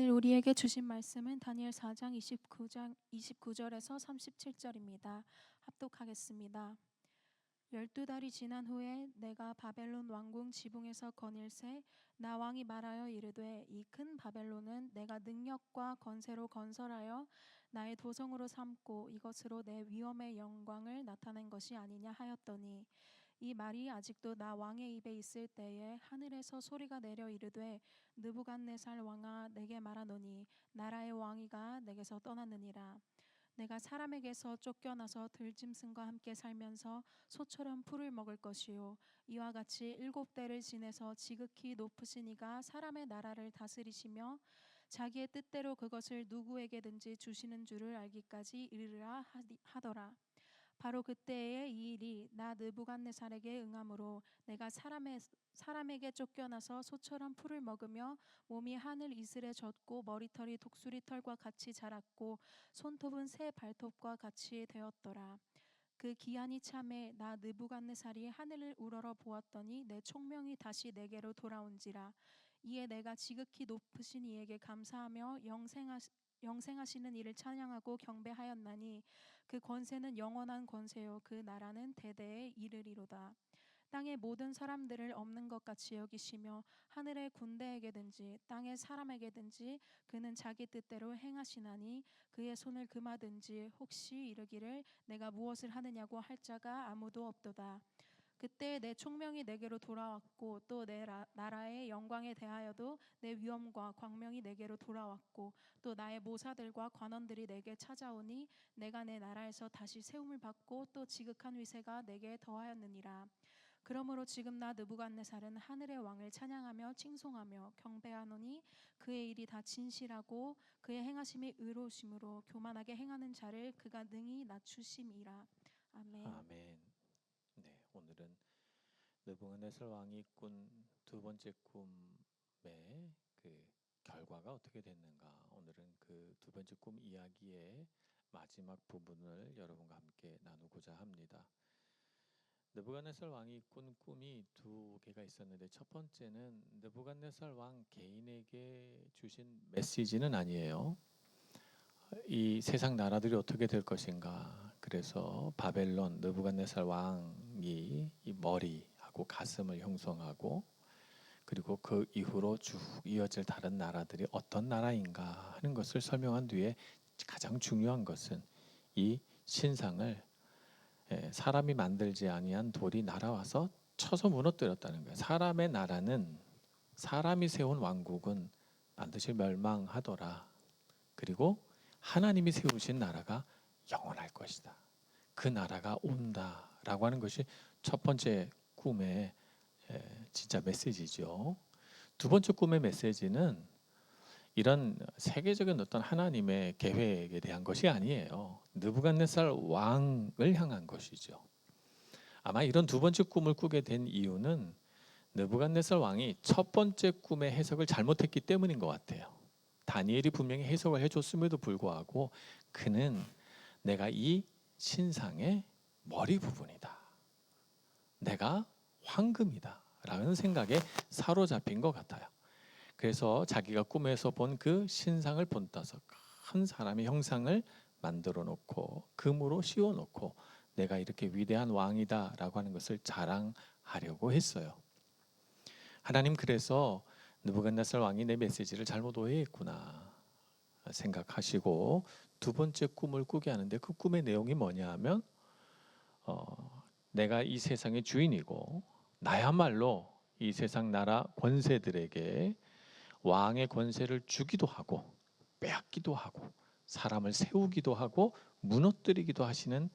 오늘 우리에게 주신 말씀은 다니엘 4장 29절에서 37절입니다. 합독하겠습니다. 12달이 지난 후에 내가 바벨론 왕궁 지붕에서 거닐새 나 왕이 말하여 이르되 이 큰 바벨론은 내가 능력과 건세로 건설하여 나의 도성으로 삼고 이것으로 내 위엄의 영광을 나타낸 것이 아니냐 하였더니 이 말이 아직도 나 왕의 입에 있을 때에 하늘에서 소리가 내려 이르되 느부갓네살 왕아 내게 말하노니 나라의 왕위가 내게서 떠났느니라. 내가 사람에게서 쫓겨나서 들짐승과 함께 살면서 소처럼 풀을 먹을 것이요 이와 같이 7대를 지내서 지극히 높으신 이가 사람의 나라를 다스리시며 자기의 뜻대로 그것을 누구에게든지 주시는 줄을 알기까지 이르리라 하더라. 바로 그때에 이 일이 나 느부갓네살에게 응함으로 내가 사람에게 쫓겨나서 소처럼 풀을 먹으며 몸이 하늘 이슬에 젖고 머리털이 독수리 털과 같이 자랐고 손톱은 새 발톱과 같이 되었더라. 그 기한이 참에 나 느부갓네살이 하늘을 우러러 보았더니 내 총명이 다시 내게로 돌아온지라. 이에 내가 지극히 높으신 이에게 감사하며 영생하시는 이를 찬양하고 경배하였나니 그 권세는 영원한 권세요 그 나라는 대대에 이르리로다. 땅의 모든 사람들을 없는 것 같이 여기시며 하늘의 군대에게든지 땅의 사람에게든지 그는 자기 뜻대로 행하시나니 그의 손을 금하든지 혹시 이르기를 내가 무엇을 하느냐고 할 자가 아무도 없도다. 그때 내 총명이 내게로 돌아왔고 또 내 나라의 영광에 대하여도 내 위엄과 광명이 내게로 돌아왔고 또 나의 모사들과 관원들이 내게 찾아오니 내가 내 나라에서 다시 세움을 받고 또 지극한 위세가 내게 더하였느니라. 그러므로 지금 나 느부갓네살은 하늘의 왕을 찬양하며 칭송하며 경배하노니 그의 일이 다 진실하고 그의 행하심이 의로우심으로 교만하게 행하는 자를 그가 능히 낮추심이라. 아멘. 아멘. 네, 오늘은 느부갓네살 왕이 꾼 두 번째 꿈의 그 결과가 어떻게 됐는가. 오늘은 그 두 번째 꿈 이야기의 마지막 부분을 여러분과 함께 나누고자 합니다. 느부갓네살 왕이 꾼 꿈이 두 개가 있었는데 첫 번째는 느부갓네살 왕 개인에게 주신 메시지는 아니에요. 이 세상 나라들이 어떻게 될 것인가. 그래서 바벨론 느부갓네살 왕이 이 머리하고 가슴을 형성하고 그리고 그 이후로 쭉 이어질 다른 나라들이 어떤 나라인가 하는 것을 설명한 뒤에 가장 중요한 것은 이 신상을 사람이 만들지 아니한 돌이 날아와서 쳐서 무너뜨렸다는 거예요. 사람의 나라는 사람이 세운 왕국은 반드시 멸망하더라. 그리고 하나님이 세우신 나라가 영원할 것이다. 그 나라가 온다라고 하는 것이 첫 번째 꿈의 진짜 메시지죠. 두 번째 꿈의 메시지는 이런 세계적인 어떤 하나님의 계획에 대한 것이 아니에요. 느부갓네살 왕을 향한 것이죠. 아마 이런 두 번째 꿈을 꾸게 된 이유는 느부갓네살 왕이 첫 번째 꿈의 해석을 잘못했기 때문인 것 같아요. 다니엘이 분명히 해석을 해줬음에도 불구하고 그는 내가 이 신상의 머리 부분이다. 내가 황금이다. 라는 생각에 사로잡힌 것 같아요. 그래서 자기가 꿈에서 본 그 신상을 본따서 큰 사람의 형상을 만들어 놓고 금으로 씌워 놓고 내가 이렇게 위대한 왕이다 라고 하는 것을 자랑하려고 했어요. 하나님 그래서 느부갓네살 왕이 내 메시지를 잘못 오해했구나 생각하시고 두 번째 꿈을 꾸게 하는데 그 꿈의 내용이 뭐냐 하면 내가 이 세상의 주인이고 나야말로 이 세상 나라 권세들에게 왕의 권세를 주기도 하고 빼앗기도 하고 사람을 세우기도 하고 무너뜨리기도 하시는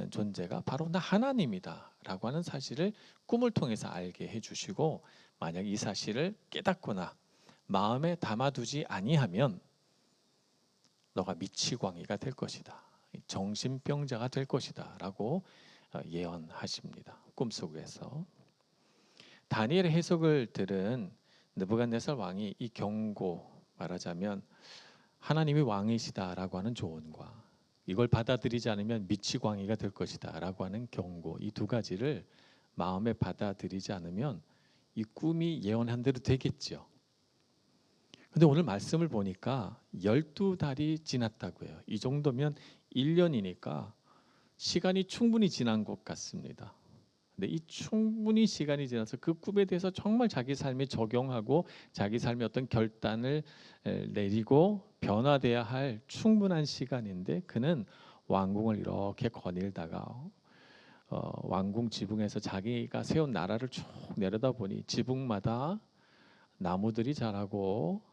존재가 바로 나 하나님이다 라고 하는 사실을 꿈을 통해서 알게 해주시고 만약 이 사실을 깨닫거나 마음에 담아두지 아니하면 너가 미치광이가 될 것이다. 정신병자가 될 것이다 라고 예언하십니다. 꿈속에서. 다니엘의 해석을 들은 느부갓네살 왕이 이 경고, 말하자면 하나님이 왕이시다라고 하는 조언과 이걸 받아들이지 않으면 미치광이가 될 것이다 라고 하는 경고, 이 두 가지를 마음에 받아들이지 않으면 이 꿈이 예언한 대로 되겠죠. 근데 오늘 말씀을 보니까 12달이 지났다고 해요. 이 정도면 1년이니까 시간이 충분히 지난 것 같습니다. 근데 이 충분히 시간이 지나서 그 꿈에 대해서 정말 자기 삶에 적용하고 자기 삶의 어떤 결단을 내리고 변화돼야 할 충분한 시간인데, 그는 왕궁을 이렇게 거닐다가 왕궁 지붕에서 자기가 세운 나라를 쭉 내려다보니 지붕마다 나무들이 자라고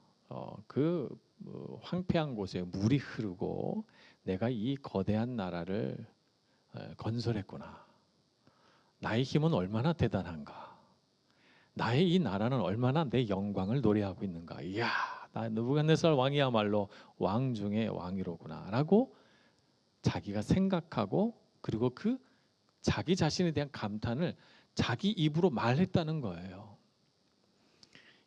황폐한 곳에 물이 흐르고 내가 이 거대한 나라를 건설했구나. 나의 힘은 얼마나 대단한가. 나의 이 나라는 얼마나 내 영광을 노래하고 있는가. 이야, 나 느부갓네살 왕이야말로 왕 중의 왕이로구나 라고 자기가 생각하고, 그리고 그 자기 자신에 대한 감탄을 자기 입으로 말했다는 거예요.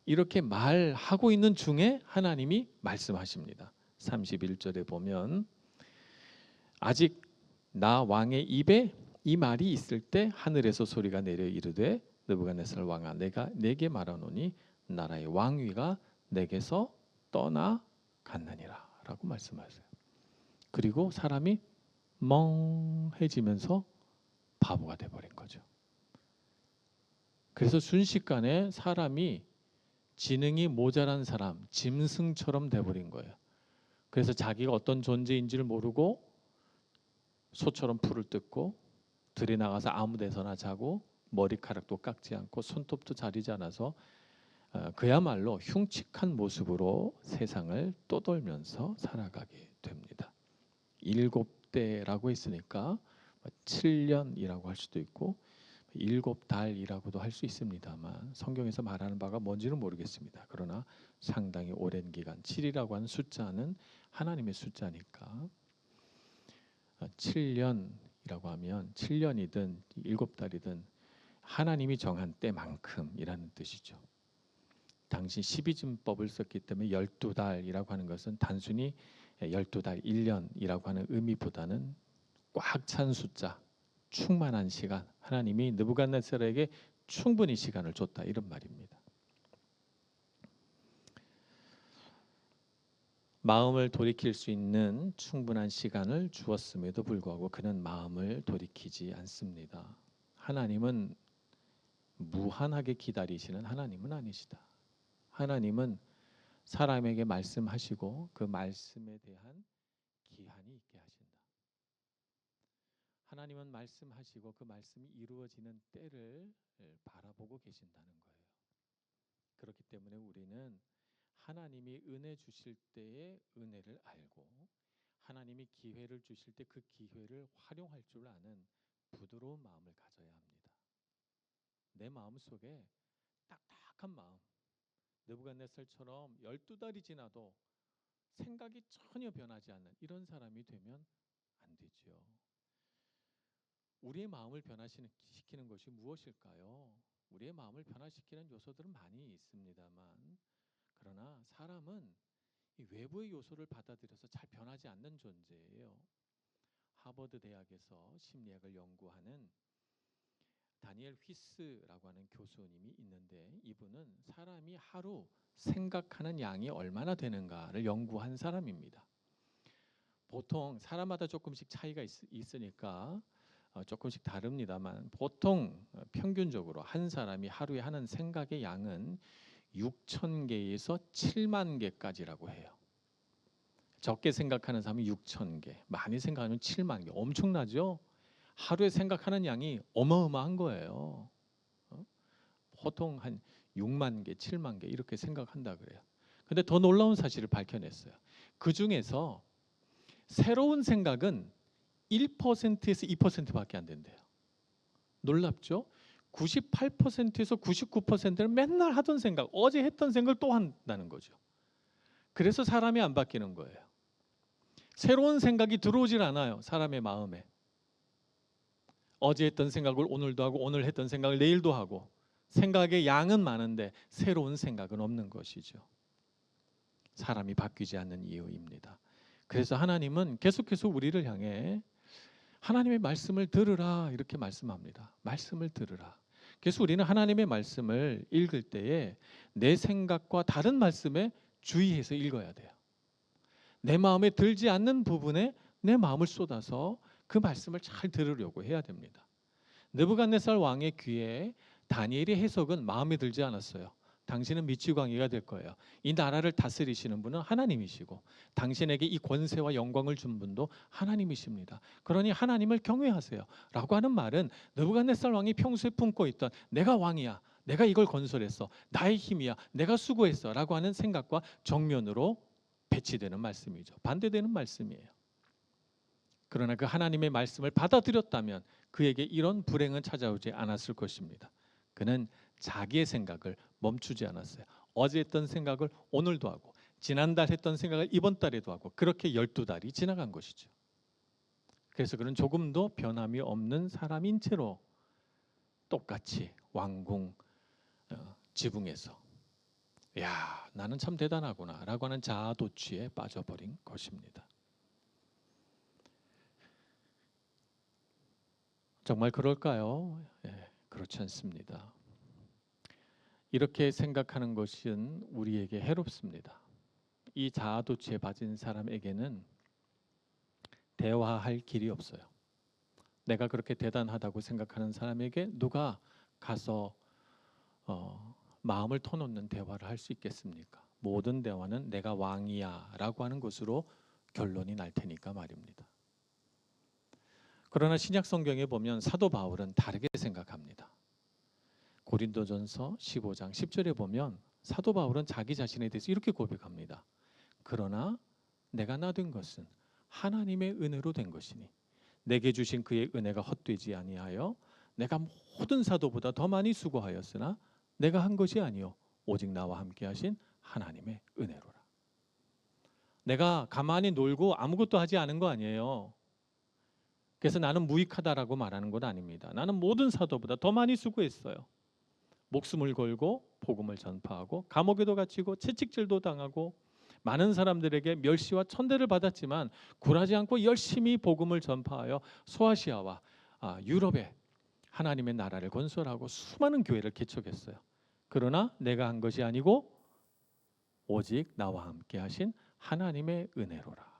이렇게 말하고 있는 중에 하나님이 말씀하십니다. 31절에 보면 아직 나 왕의 입에 이 말이 있을 때 하늘에서 소리가 내려 이르되 느부갓네살 왕아, 내가 내게 말하노니 나라의 왕위가 내게서 떠나갔느니라 라고 말씀하세요. 그리고 사람이 멍해지면서 바보가 돼버린 거죠. 그래서 순식간에 사람이 지능이 모자란 사람, 짐승처럼 돼버린 거예요. 그래서 자기가 어떤 존재인지를 모르고 소처럼 풀을 뜯고 들에 나가서 아무 데서나 자고 머리카락도 깎지 않고 손톱도 자르지 않아서 그야말로 흉측한 모습으로 세상을 떠돌면서 살아가게 됩니다. 7대라고 했으니까 7년이라고 할 수도 있고 7달이라고도 할 수 있습니다만 성경에서 말하는 바가 뭔지는 모르겠습니다. 그러나 상당히 오랜 기간, 7이라고 하는 숫자는 하나님의 숫자니까 7년이라고 하면 7년이든 7달이든 하나님이 정한 때만큼이라는 뜻이죠. 당시 12진법을 썼기 때문에 12달이라고 하는 것은 단순히 12달, 1년이라고 하는 의미보다는 꽉 찬 숫자, 충만한 시간, 하나님이 느부갓네살에게 충분히 시간을 줬다, 이런 말입니다. 마음을 돌이킬 수 있는 충분한 시간을 주었음에도 불구하고 그는 마음을 돌이키지 않습니다. 하나님은 무한하게 기다리시는 하나님은 아니시다. 하나님은 사람에게 말씀하시고 그 말씀에 대한 기한이 있게 하신다. 하나님은 말씀하시고 그 말씀이 이루어지는 때를 바라보고 계신다는 거예요. 그렇기 때문에 우리는 하나님이 은혜 주실 때의 은혜를 알고 하나님이 기회를 주실 때 그 기회를 활용할 줄 아는 부드러운 마음을 가져야 합니다. 내 마음 속에 딱딱한 마음, 느부갓네살처럼 12달이 지나도 생각이 전혀 변하지 않는 이런 사람이 되면 안 되죠. 우리의 마음을 변화시키는 것이 무엇일까요? 우리의 마음을 변화시키는 요소들은 많이 있습니다만, 그러나 사람은 이 외부의 요소를 받아들여서 잘 변하지 않는 존재예요. 하버드 대학에서 심리학을 연구하는 다니엘 휘스라고 하는 교수님이 있는데, 이분은 사람이 하루 생각하는 양이 얼마나 되는가를 연구한 사람입니다. 보통 사람마다 조금씩 차이가 있으니까 조금씩 다릅니다만, 보통 평균적으로 한 사람이 하루에 하는 생각의 양은 6,000개에서 7만 개까지라고 해요. 적게 생각하는 사람이 6,000개, 많이 생각하면 7만 개. 엄청나죠? 하루에 생각하는 양이 어마어마한 거예요. 보통 한 6만 개, 7만 개 이렇게 생각한다 그래요. 근데 더 놀라운 사실을 밝혀냈어요. 그 중에서 새로운 생각은 1%에서 2%밖에 안 된대요. 놀랍죠? 98%에서 99%는 맨날 하던 생각, 어제 했던 생각을 또 한다는 거죠. 그래서 사람이 안 바뀌는 거예요. 새로운 생각이 들어오질 않아요, 사람의 마음에. 어제 했던 생각을 오늘도 하고 오늘 했던 생각을 내일도 하고, 생각의 양은 많은데 새로운 생각은 없는 것이죠. 사람이 바뀌지 않는 이유입니다. 그래서 하나님은 계속해서 우리를 향해 하나님의 말씀을 들으라 이렇게 말씀합니다. 말씀을 들으라. 그래서 우리는 하나님의 말씀을 읽을 때에 내 생각과 다른 말씀에 주의해서 읽어야 돼요. 내 마음에 들지 않는 부분에 내 마음을 쏟아서 그 말씀을 잘 들으려고 해야 됩니다. 느부갓네살 왕의 귀에 다니엘의 해석은 마음에 들지 않았어요. 당신은 미치광이가 될 거예요. 이 나라를 다스리시는 분은 하나님이시고 당신에게 이 권세와 영광을 준 분도 하나님이십니다. 그러니 하나님을 경외하세요 라고 하는 말은 느부갓네살 왕이 평소에 품고 있던 내가 왕이야, 내가 이걸 건설했어, 나의 힘이야, 내가 수고했어 라고 하는 생각과 정면으로 배치되는 말씀이죠. 반대되는 말씀이에요. 그러나 그 하나님의 말씀을 받아들였다면 그에게 이런 불행은 찾아오지 않았을 것입니다. 그는 자기의 생각을 멈추지 않았어요. 어제 했던 생각을 오늘도 하고 지난달 했던 생각을 이번 달에도 하고 그렇게 12달이 지나간 것이죠. 그래서 그는 조금도 변함이 없는 사람인 채로 똑같이 왕궁 지붕에서 야, 나는 참 대단하구나 라고 하는 자아도취에 빠져버린 것입니다. 정말 그럴까요? 그렇지 않습니다. 이렇게 생각하는 것은 우리에게 해롭습니다. 이 자아도취에 빠진 사람에게는 대화할 길이 없어요. 내가 그렇게 대단하다고 생각하는 사람에게 누가 가서 마음을 터놓는 대화를 할 수 있겠습니까? 모든 대화는 내가 왕이야 라고 하는 것으로 결론이 날 테니까 말입니다. 그러나 신약 성경에 보면 사도 바울은 다르게 생각합니다. 고린도전서 15장 10절에 보면 사도 바울은 자기 자신에 대해서 이렇게 고백합니다. 그러나 내가 나된 것은 하나님의 은혜로 된 것이니 내게 주신 그의 은혜가 헛되지 아니하여 내가 모든 사도보다 더 많이 수고하였으나 내가 한 것이 아니요 오직 나와 함께 하신 하나님의 은혜로라. 내가 가만히 놀고 아무것도 하지 않은 거 아니에요. 그래서 나는 무익하다라고 말하는 건 아닙니다. 나는 모든 사도보다 더 많이 수고했어요. 목숨을 걸고 복음을 전파하고 감옥에도 갇히고 채찍질도 당하고 많은 사람들에게 멸시와 천대를 받았지만 굴하지 않고 열심히 복음을 전파하여 소아시아와 유럽에 하나님의 나라를 건설하고 수많은 교회를 개척했어요. 그러나 내가 한 것이 아니고 오직 나와 함께 하신 하나님의 은혜로라.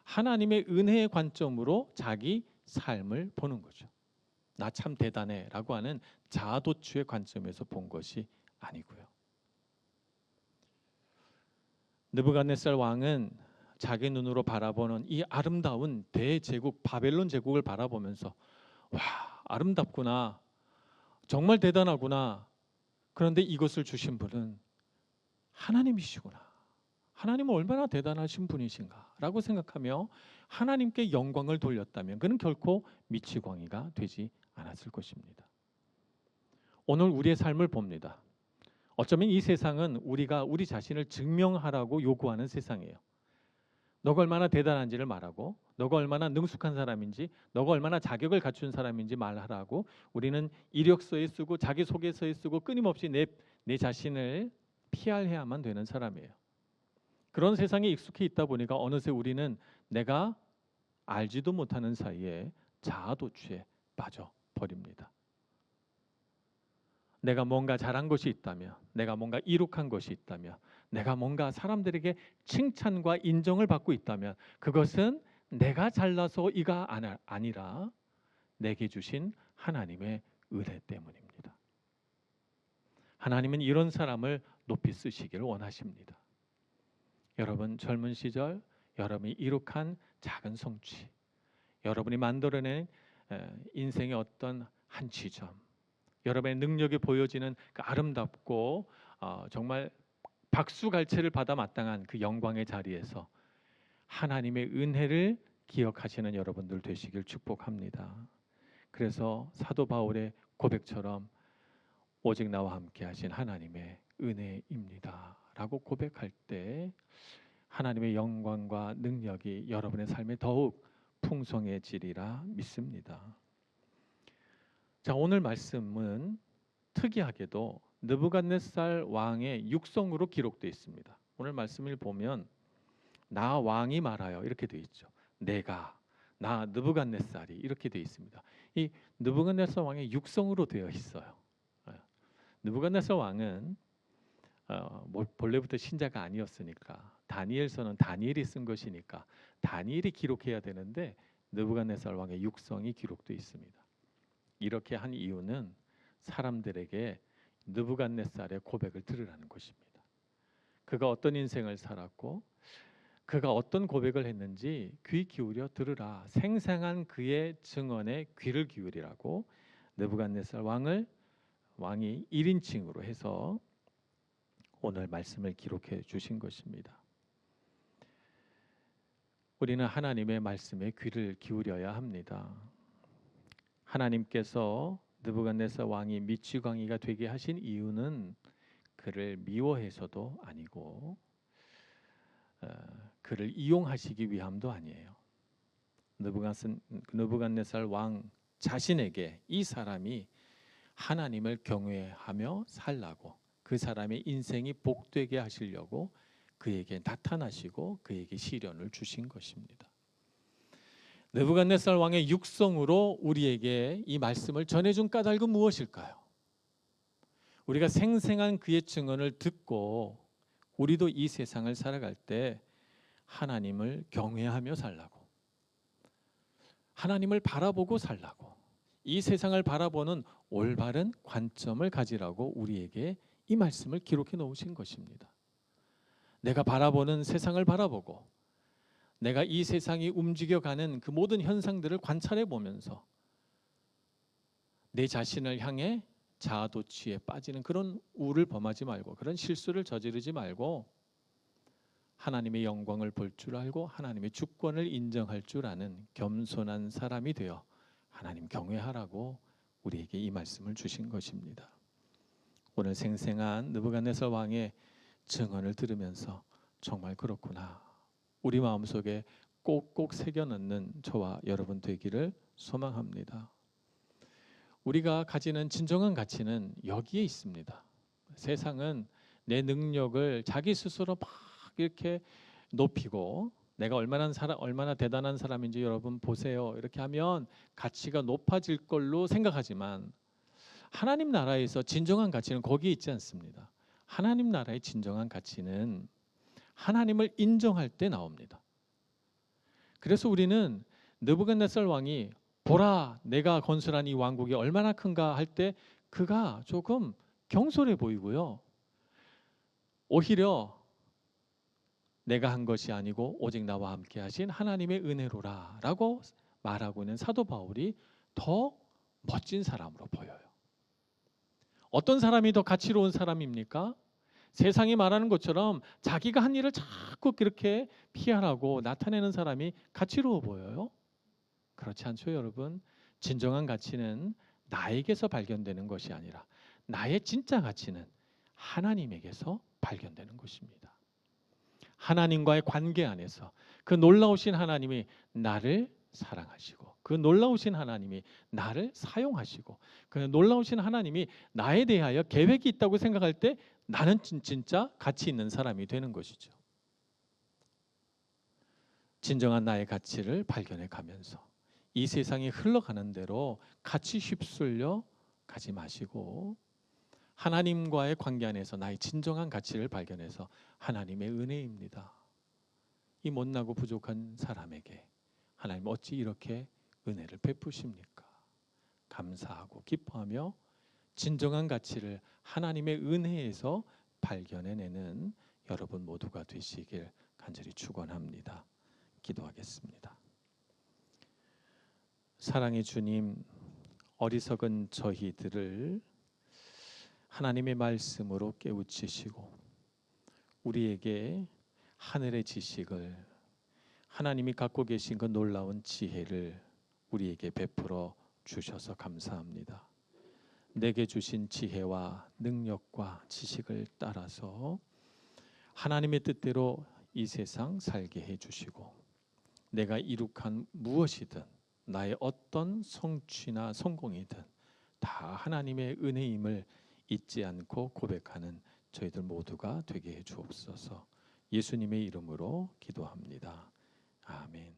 하나님의 은혜의 관점으로 자기 삶을 보는 거죠. 나 참 대단해 라고 하는 자아도취의 관점에서 본 것이 아니고요. 느부갓네살 왕은 자기 눈으로 바라보는 이 아름다운 대제국 바벨론 제국을 바라보면서 와, 아름답구나, 정말 대단하구나, 그런데 이것을 주신 분은 하나님이시구나, 하나님은 얼마나 대단하신 분이신가 라고 생각하며 하나님께 영광을 돌렸다면 그는 결코 미치광이가 되지 않았을 것입니다. 오늘 우리의 삶을 봅니다. 어쩌면 이 세상은 우리가 우리 자신을 증명하라고 요구하는 세상이에요. 너가 얼마나 대단한지를 말하고 너가 얼마나 능숙한 사람인지 너가 얼마나 자격을 갖춘 사람인지 말하라고 우리는 이력서에 쓰고 자기소개서에 쓰고 끊임없이 내 자신을 PR해야만 되는 사람이에요. 그런 세상에 익숙해 있다 보니까 어느새 우리는 내가 알지도 못하는 사이에 자아도취에 빠져버립니다. 내가 뭔가 잘한 것이 있다면, 내가 뭔가 이룩한 것이 있다면, 내가 뭔가 사람들에게 칭찬과 인정을 받고 있다면 그것은 내가 잘나서이가 아니라 내게 주신 하나님의 은혜 때문입니다. 하나님은 이런 사람을 높이 쓰시기를 원하십니다. 여러분 젊은 시절 여러분이 이룩한 작은 성취, 여러분이 만들어낸 인생의 어떤 한 지점, 여러분의 능력이 보여지는 그 아름답고 정말 박수갈채를 받아 마땅한 그 영광의 자리에서 하나님의 은혜를 기억하시는 여러분들 되시길 축복합니다. 그래서 사도 바울의 고백처럼 오직 나와 함께 하신 하나님의 은혜입니다 라고 고백할 때 하나님의 영광과 능력이 여러분의 삶에 더욱 풍성해지리라 믿습니다. 자, 오늘 말씀은 특이하게도 느부갓네살 왕의 육성으로 기록되어 있습니다. 오늘 말씀을 보면 나 왕이 말하여 이렇게 되어 있죠. 나 느부갓네살이 이렇게 되어 있습니다. 이 느부갓네살 왕의 육성으로 되어 있어요. 느부갓네살 왕은 본래부터 신자가 아니었으니까 다니엘서는 다니엘이 쓴 것이니까 다니엘이 기록해야 되는데 느부갓네살 왕의 육성이 기록되어 있습니다. 이렇게 한 이유는 사람들에게 느부갓네살의 고백을 들으라는 것입니다. 그가 어떤 인생을 살았고 그가 어떤 고백을 했는지 귀 기울여 들으라. 생생한 그의 증언에 귀를 기울이라고 느부갓네살 왕이 1인칭으로 해서 오늘 말씀을 기록해 주신 것입니다. 우리는 하나님의 말씀에 귀를 기울여야 합니다. 하나님께서 느부갓네살 왕이 미치광이가 되게 하신 이유는 그를 미워해서도 아니고 그를 이용하시기 위함도 아니에요. 느부갓네살 왕 자신에게 이 사람이 하나님을 경외하며 살라고 그 사람의 인생이 복되게 하시려고 그에게 나타나시고 그에게 시련을 주신 것입니다. 느부갓네살 왕의 육성으로 우리에게 이 말씀을 전해준 까닭은 무엇일까요? 우리가 생생한 그의 증언을 듣고 우리도 이 세상을 살아갈 때 하나님을 경외하며 살라고, 하나님을 바라보고 살라고, 이 세상을 바라보는 올바른 관점을 가지라고 우리에게 이 말씀을 기록해 놓으신 것입니다. 내가 바라보는 세상을 바라보고 내가 이 세상이 움직여가는 그 모든 현상들을 관찰해 보면서 내 자신을 향해 자아도취에 빠지는 그런 우를 범하지 말고 그런 실수를 저지르지 말고 하나님의 영광을 볼 줄 알고 하나님의 주권을 인정할 줄 아는 겸손한 사람이 되어 하나님 경외하라고 우리에게 이 말씀을 주신 것입니다. 오늘 생생한 느부갓네살 왕의 증언을 들으면서 정말 그렇구나, 우리 마음속에 꼭꼭 새겨넣는 저와 여러분 되기를 소망합니다. 우리가 가지는 진정한 가치는 여기에 있습니다. 세상은 내 능력을 자기 스스로 막 이렇게 높이고 내가 얼마나 대단한 사람인지 여러분 보세요 이렇게 하면 가치가 높아질 걸로 생각하지만 하나님 나라에서 진정한 가치는 거기에 있지 않습니다. 하나님 나라의 진정한 가치는 하나님을 인정할 때 나옵니다. 그래서 우리는 느부갓네살 왕이 보라 내가 건설한 이 왕국이 얼마나 큰가 할 때 그가 조금 경솔해 보이고요. 오히려 내가 한 것이 아니고 오직 나와 함께 하신 하나님의 은혜로라 라고 말하고 있는 사도 바울이 더 멋진 사람으로 보여요. 어떤 사람이 더 가치로운 사람입니까? 세상이 말하는 것처럼 자기가 한 일을 자꾸 그렇게 피하라고 나타내는 사람이 가치로워 보여요? 그렇지 않죠, 여러분? 진정한 가치는 나에게서 발견되는 것이 아니라 나의 진짜 가치는 하나님에게서 발견되는 것입니다. 하나님과의 관계 안에서 그 놀라우신 하나님이 나를 사랑하시고 그 놀라우신 하나님이 나를 사용하시고 그 놀라우신 하나님이 나에 대하여 계획이 있다고 생각할 때 나는 진짜 가치 있는 사람이 되는 것이죠. 진정한 나의 가치를 발견해 가면서 이 세상이 흘러가는 대로 같이 휩쓸려 가지 마시고 하나님과의 관계 안에서 나의 진정한 가치를 발견해서 하나님의 은혜입니다. 이 못나고 부족한 사람에게 하나님 어찌 이렇게 은혜를 베푸십니까? 감사하고 기뻐하며 진정한 가치를 하나님의 은혜에서 발견해내는 여러분 모두가 되시길 간절히 축원합니다. 기도하겠습니다. 사랑의 주님, 어리석은 저희들을 하나님의 말씀으로 깨우치시고 우리에게 하늘의 지식을 하나님이 갖고 계신 그 놀라운 지혜를 우리에게 베풀어 주셔서 감사합니다. 내게 주신 지혜와 능력과 지식을 따라서 하나님의 뜻대로 이 세상 살게 해주시고 내가 이룩한 무엇이든 나의 어떤 성취나 성공이든 다 하나님의 은혜임을 잊지 않고 고백하는 저희들 모두가 되게 해 주옵소서. 예수님의 이름으로 기도합니다. 아멘.